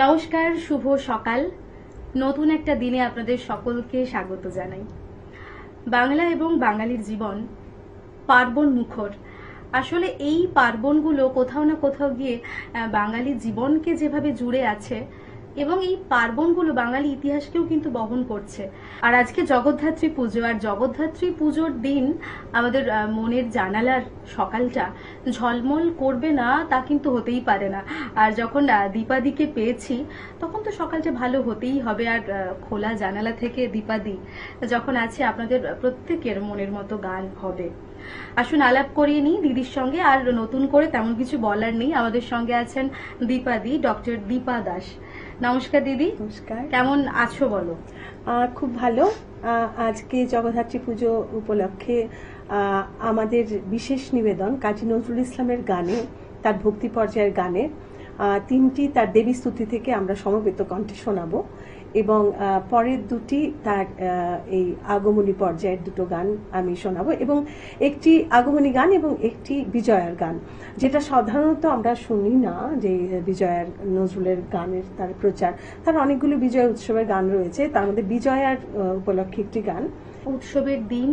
নমস্কার, শুভ সকাল। নতুন একটা দিনে আপনাদের সকলকে স্বাগত জানাই। বাংলা এবং বাঙালির জীবন পার্বণ মুখর। আসলে এই পার্বণগুলো কোথাও না কোথাও গিয়ে বাঙালির জীবনকে যেভাবে জুড়ে আছে এবং এই পার্বণগুলো বাঙালি ইতিহাসকেও কিন্তু বহন করছে। আর আজকে জগদ্ধাত্রী পুজো, আর জগদ্ধাত্রী পুজোর দিন আমাদের মনের জানালার সকালটা ঝলমল করবে না তা কিন্তু হতেই পারে না। আর যখন দীপাদিকে পেয়েছি তখন তো সকালটা ভালো হতেই হবে। আর খোলা জানালা থেকে দীপাদি যখন আছে, আপনাদের প্রত্যেকের মনের মতো গান হবে। আসুন আলাপ করিয়ে নিই দিদির সঙ্গে। আর নতুন করে তেমন কিছু বলার নেই। আমাদের সঙ্গে আছেন দীপাদি, ডক্টর দীপা দাস। নমস্কার দিদি। নমস্কার। কেমন আছো বলো? খুব ভালো। আজকে জগদ্ধাত্রী পুজো উপলক্ষে আমাদের বিশেষ নিবেদন কাজী নজরুল ইসলামের গানে, তার ভক্তি পর্যায়ের গানে তিনটি তার দেবী স্তুতি থেকে আমরা সমবেত কণ্ঠে শোনাবো, এবং পরের দুটি তার এই আগমনী পর্যায়ের দুটো গান আমি শোনাবো, এবং একটি আগমনী গান এবং একটি বিজয়ার গান, যেটা সাধারণত আমরা শুনি না, যে বিজয়ার নজরুলের গানের তার প্রচার। তার অনেকগুলো বিজয় উৎসবের গান রয়েছে, তার মধ্যে বিজয়ার উপলক্ষে একটি গান। উৎসবের দিন,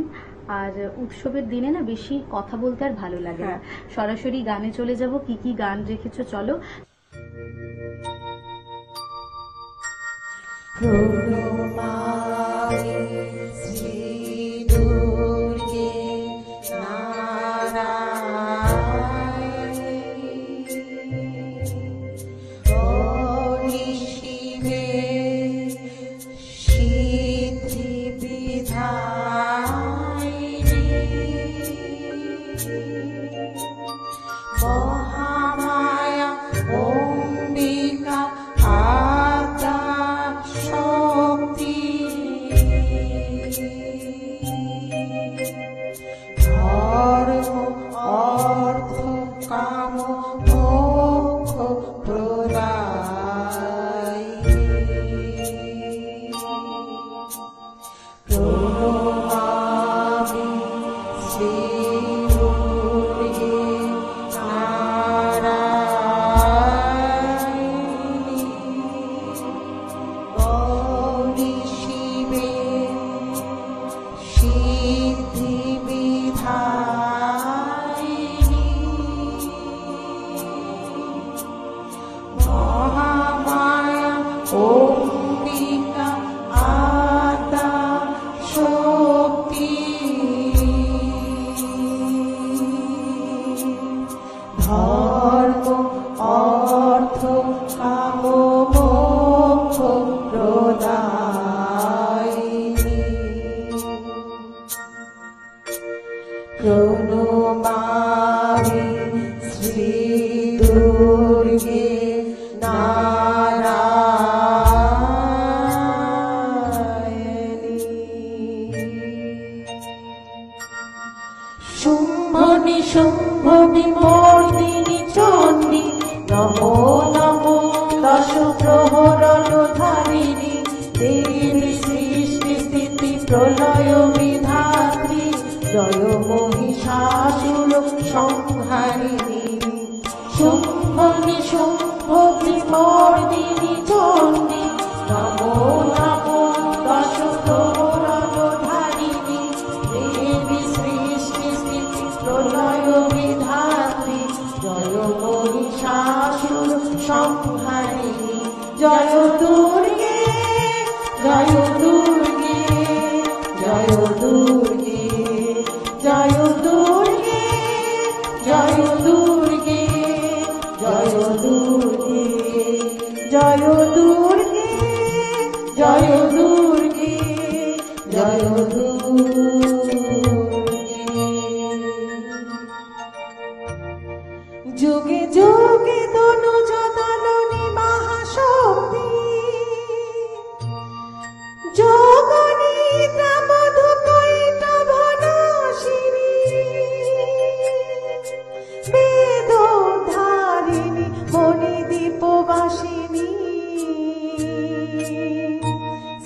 আর উৎসবের দিনে না বেশি কথা বলতে আর ভালো লাগে না। সরাসরি গানে চলে যাব। কি কি গান রেখেছো চলো।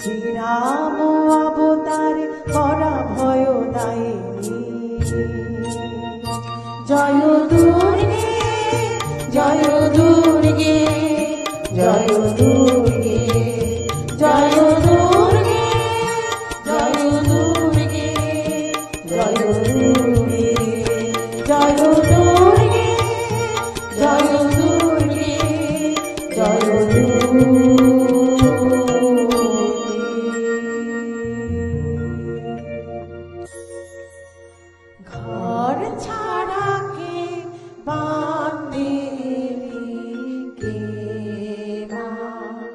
শ্রীরাম অবতারে করা ভয় দায়িনী। জয় দুর্গে জয় দুর্গে জয় দুর্গে জয় দুর্গে জয় দুর্গে জয় দুর্গে জয় দুর্গে জয় দুর্গে জয় দুর্গে। ঘর ছাড়া কে বাঁধে কে মা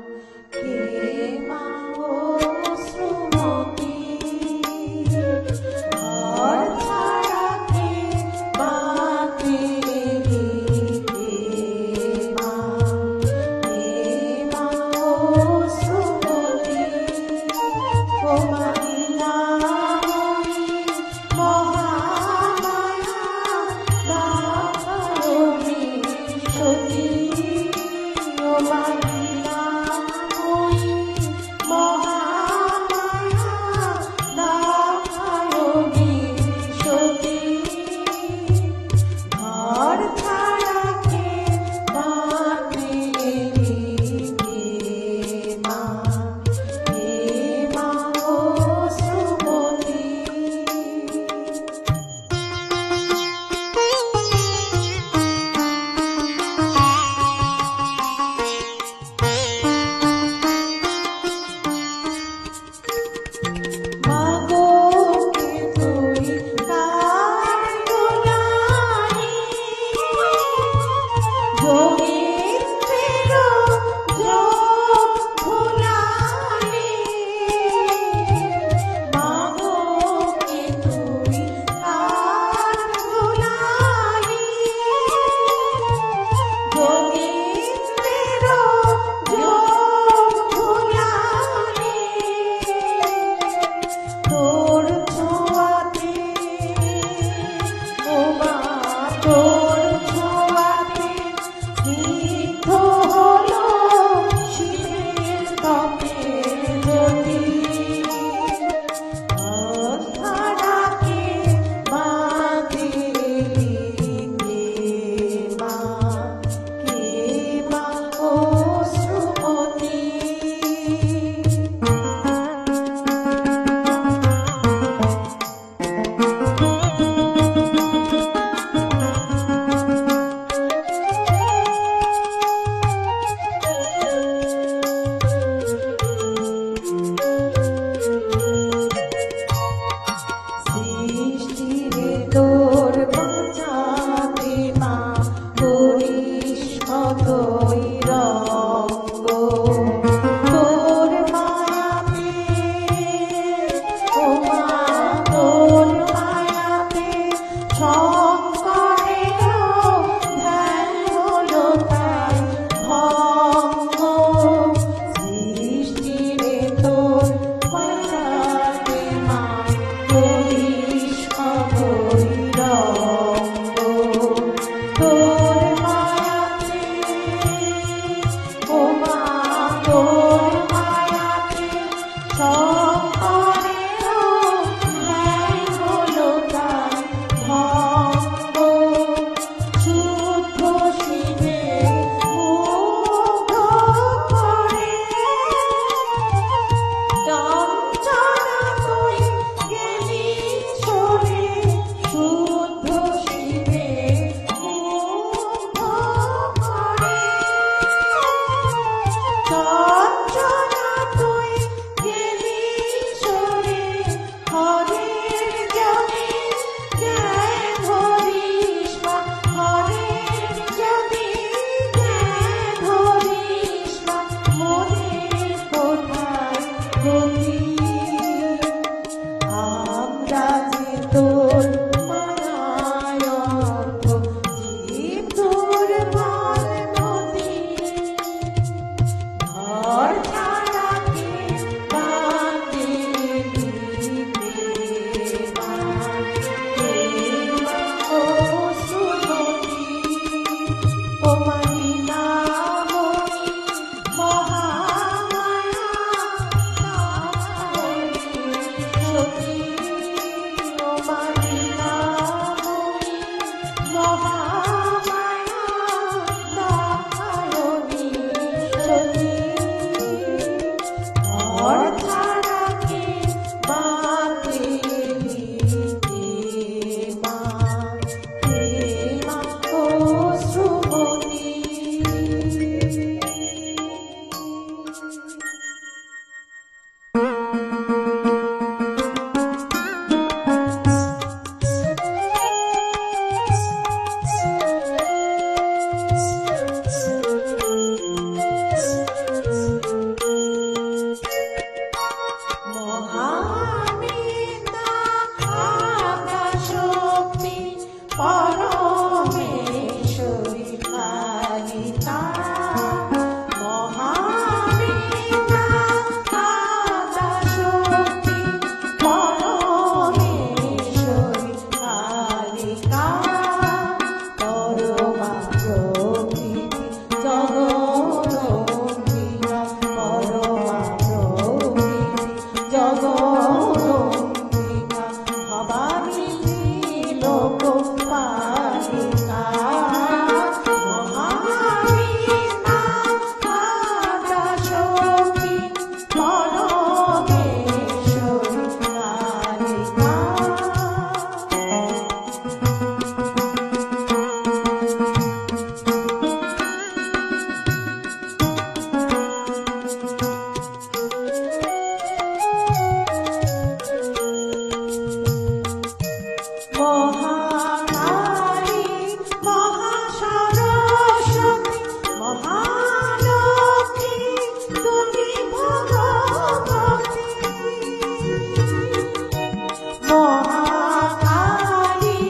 মহাকালী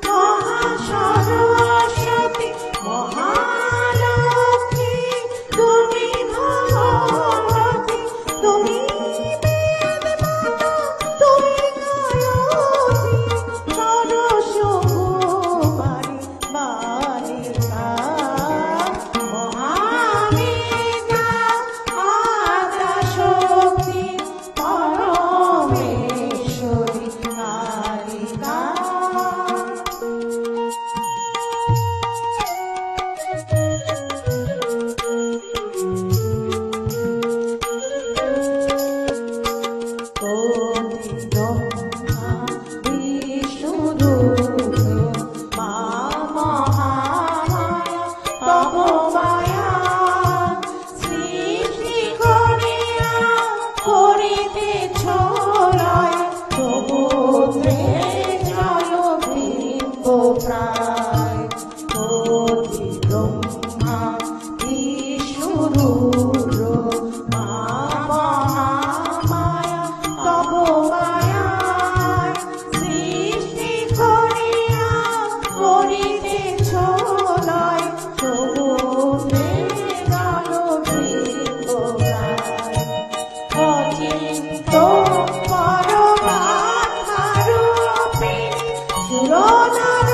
মহাসরস্বতী মহালক্ষ্মী তুমি ভগবতী তুমি বেদমাতা তুমি গায়ত্রী সরস্বতী বালিকা মহামেধা আদ্যাশক্তি পরমেশ্বরী কালিকা ব্রহ্মা বিষ্ণু রূপে মা মহামায়া তপমায়া সৃষ্টি করিয়া করিতেছ লয় সমুদ্রে জল বিম্ব প্রায় কোটি ব্রহ্মা বিষ্ণু রূপ মা মহামায়া তপমায়া সৃষ্টি করিয়া করিতেছ লয় সমুদ্রে জল বিম্ব প্রায় অচিন্ত পরমাত্মারূপিণী সুরনর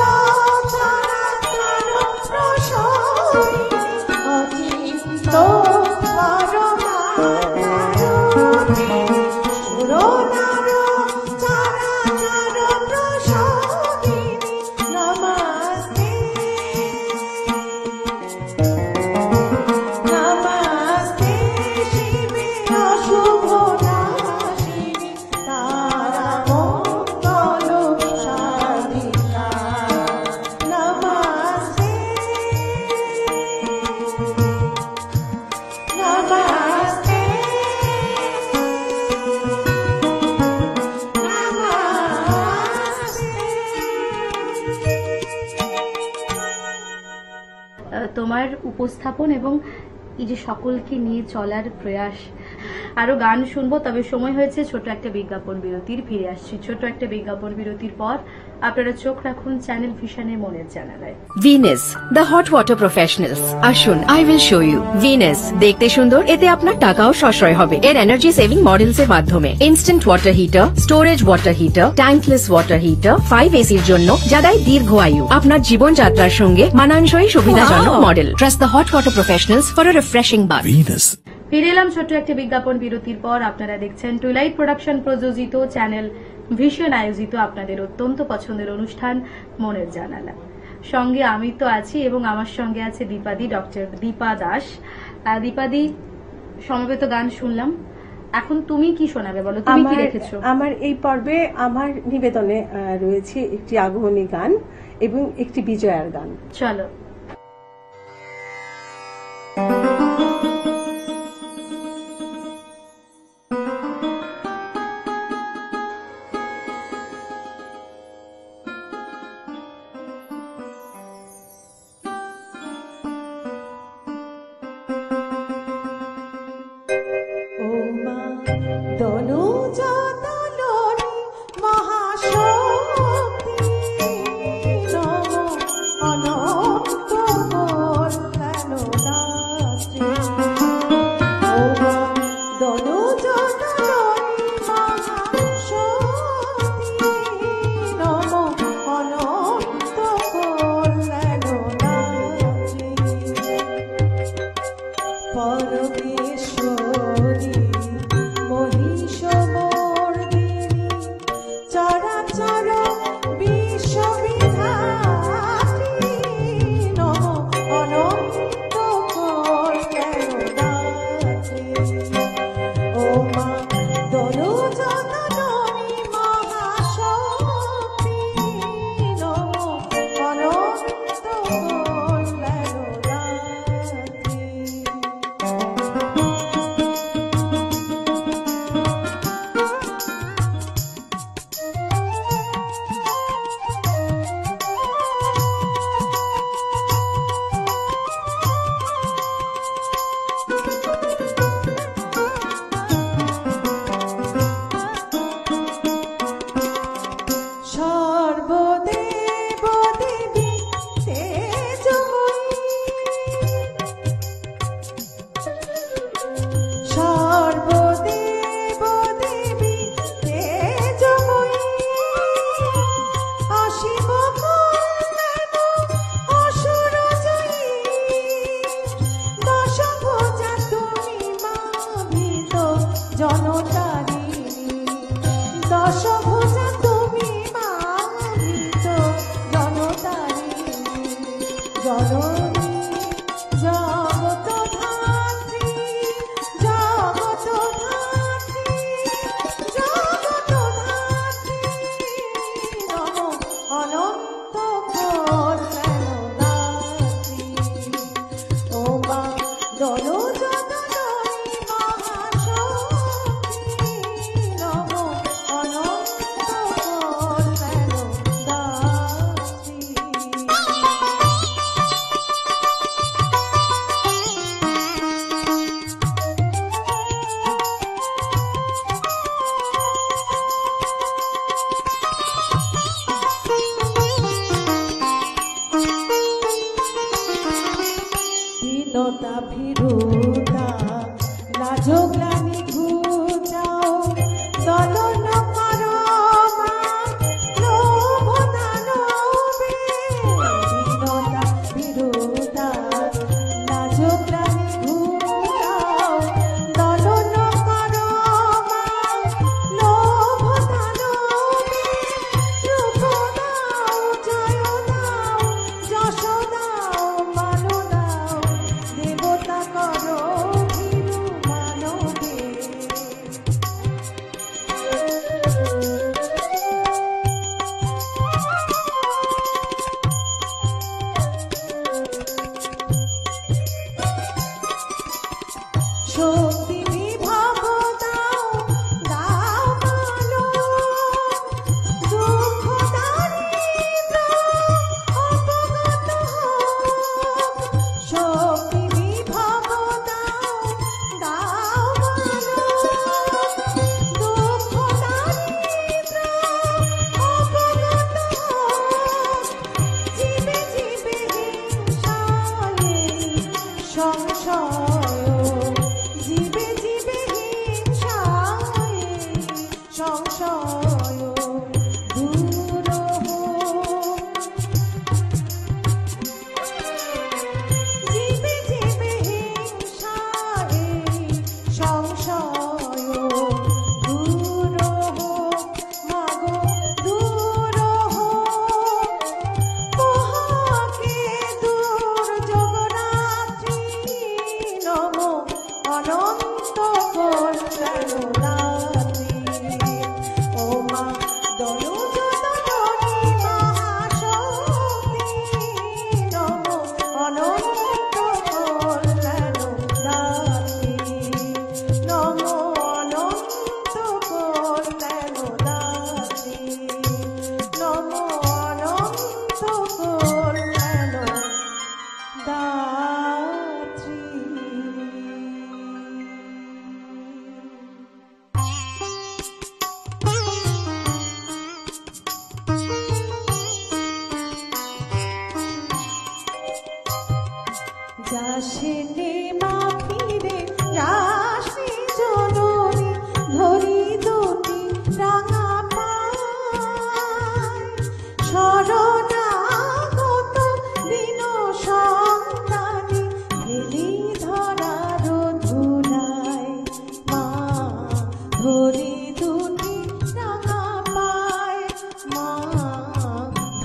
চরাচর প্রসরিণী অচিন্ত পরমাত্মারূপিণী সুরনর চরাচর প্রসরিণী নমস্তে নমস্তে শিবে অশুভ নাশিনী তারা মঙ্গল সাধিকা নমস্তে নমস্তে তোমার উপস্থাপন এবং এই যে সকলকে নিয়ে চলার প্রয়াস। আরো গান শুনবো, তবে সময় হয়েছে ছোট একটা বিজ্ঞাপন বিরতির। ফিরে আসছি ছোট একটা বিজ্ঞাপন বিরতির পর। আপনারা চোখ রাখুন চ্যানেল ভিশনের মনের জানালায়। Venus the hot water professionals. আসুন, I will show you. Venus দেখতে সুন্দর, এতে আপনার টাকাও সাশ্রয় হবে। এর এনার্জি সেভিং মডেলস এর মাধ্যমে instant water heater, storage water heater, tankless water heater, 5 এসির জন্য যা দেয় দীর্ঘ আয়ু। আপনার জীবনযাত্রার সঙ্গে মানানসই সুবিধাজনক model. Trust the hot water professionals for a refreshing bath. ফিরে এলাম ছোট্ট একটা বিজ্ঞাপন বিরতির পর। আপনারা দেখছেন টুইলাইট প্রোডাকশন প্রযোজিত চ্যানেল ভিশন আয়োজিত আপনাদের অত্যন্ত পছন্দের অনুষ্ঠান মনের জানালা। সঙ্গে আমি তো আছি এবং আমার সঙ্গে আছে দীপাদি, ডক্টর দীপা দাস। দীপাদি, সমবেত গান শুনলাম, এখন তুমি কি শোনাবে বলো, তুমি কি রেখেছো? আমার এই পর্বে আমার নিবেদনে রয়েছে একটি আগমনী গান এবং একটি বিজয়ার গান। চলো। ও মা তনুজা তলোরি মহাশক্তি নমো অনন্ত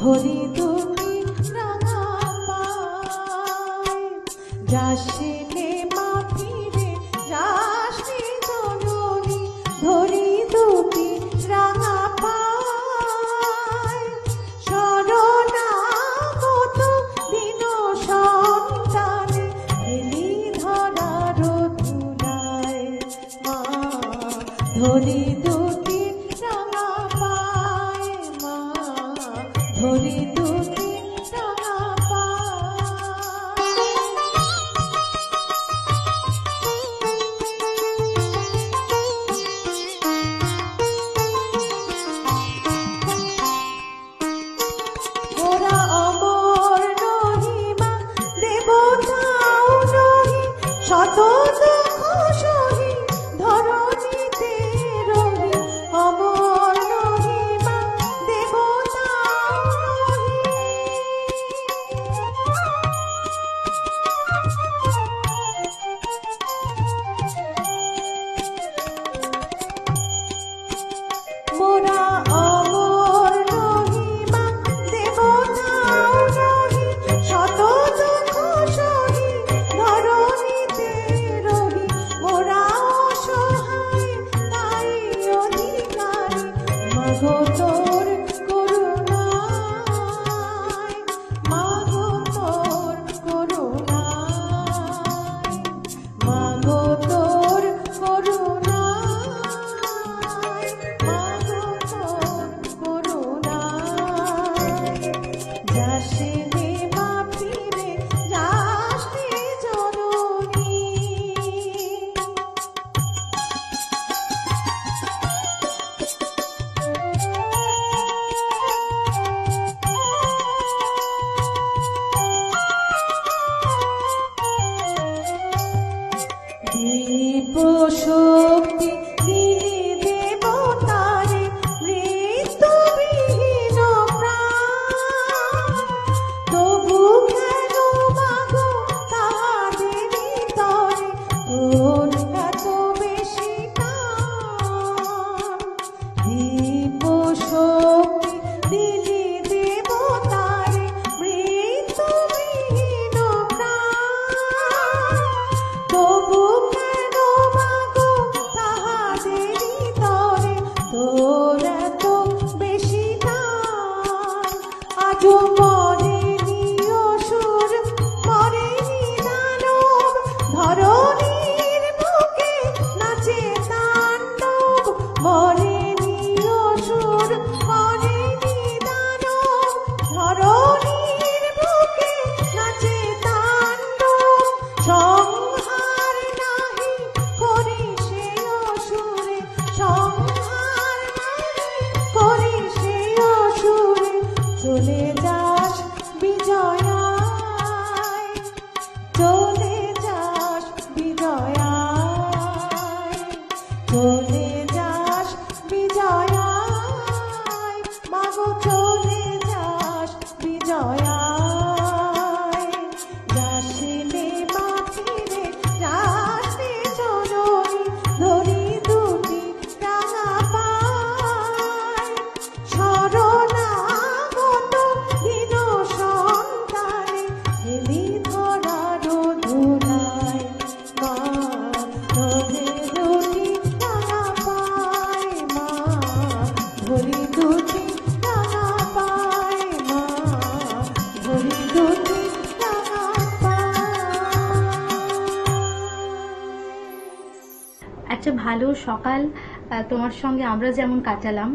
ধরি দুটি রাঙা পায় যাসিনে মা ফিরে যাসনি জননী ধরি দুটি রাঙা পায় শরণাগত দীন সন্তানে এলি ধরার ধুলায় মা ধরি দুটি রাঙা পায় মা ধরি দুটি রাঙা পায় ওরা অমর নহিমা দেবতাও নহি শত দুঃখ সহি ধরণীতে রহি অমর নহিমা দেবতাও নহি মোরা অমর নহিমা দেবতাও নহি শত দুঃখ সহি ধরণীতে রহি মোরা অসহায় তাই অধিকারী মাগো তোর করুণায় মাগো তোর করুণায় মাগো তোর করুণায় মাগো তোর করুণায় যাসিনে মা ফিরে যাসনি জননী দীপ শক্তি দিলি দেবতারে মৃত্যুবিহীন প্রাণ তবু কেন মাগো তাহাদের ভিতরে তোর এত বেশি টান দীপ শক্তি দিলি দেবতারে মৃত্যুবিহীন প্রাণ তবু কেন মাগো তাহাদের ভিতরে তোর এত বেশি টান আজও মরেনি অসুর মরেনি দানব ধরণীর বুকে নাচে তাণ্ডব মরেনি অসুর মরেনি দানব ধরণীর বুকে নাচে তাণ্ডব সংহার নাহি করি সে অসুরে সংহার নাহি করি সে অসুরে চলে যাস বিজয়ায় চলে যাস বিজয়ায় চলে যাস বিজয়ায় মাগো চলে যাস বিজয়ায় যাসিনে মা ফিরে যাসনি জননী ধরি দুটি রাঙা পায় শরণাগত দীন সন্তানে এলি ধরার ধুলায় মা ধরে দুটি রাঙা পায় মা ধরি দুটি রাঙা পায় মা ধরি দুটি রাঙা পায় একটা ভালো সকাল তোমার সঙ্গে আমরা যেমন কাটালাম,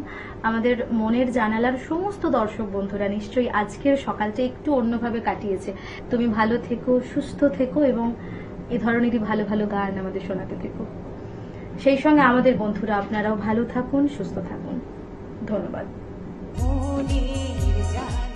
আমাদের মনের জানালার সমস্ত দর্শক বন্ধুরা নিশ্চয়ই আজকের সকালটা একটু অন্যভাবে কাটিয়েছে। তুমি ভালো থেকো, সুস্থ থেকো এবং এ ধরনেরই ভালো ভালো গান আমাদের শোনাতে থেকো। সেই সঙ্গে আমাদের বন্ধুরা আপনারাও ভালো থাকুন, সুস্থ থাকুন। ধন্যবাদ। মনের জানালা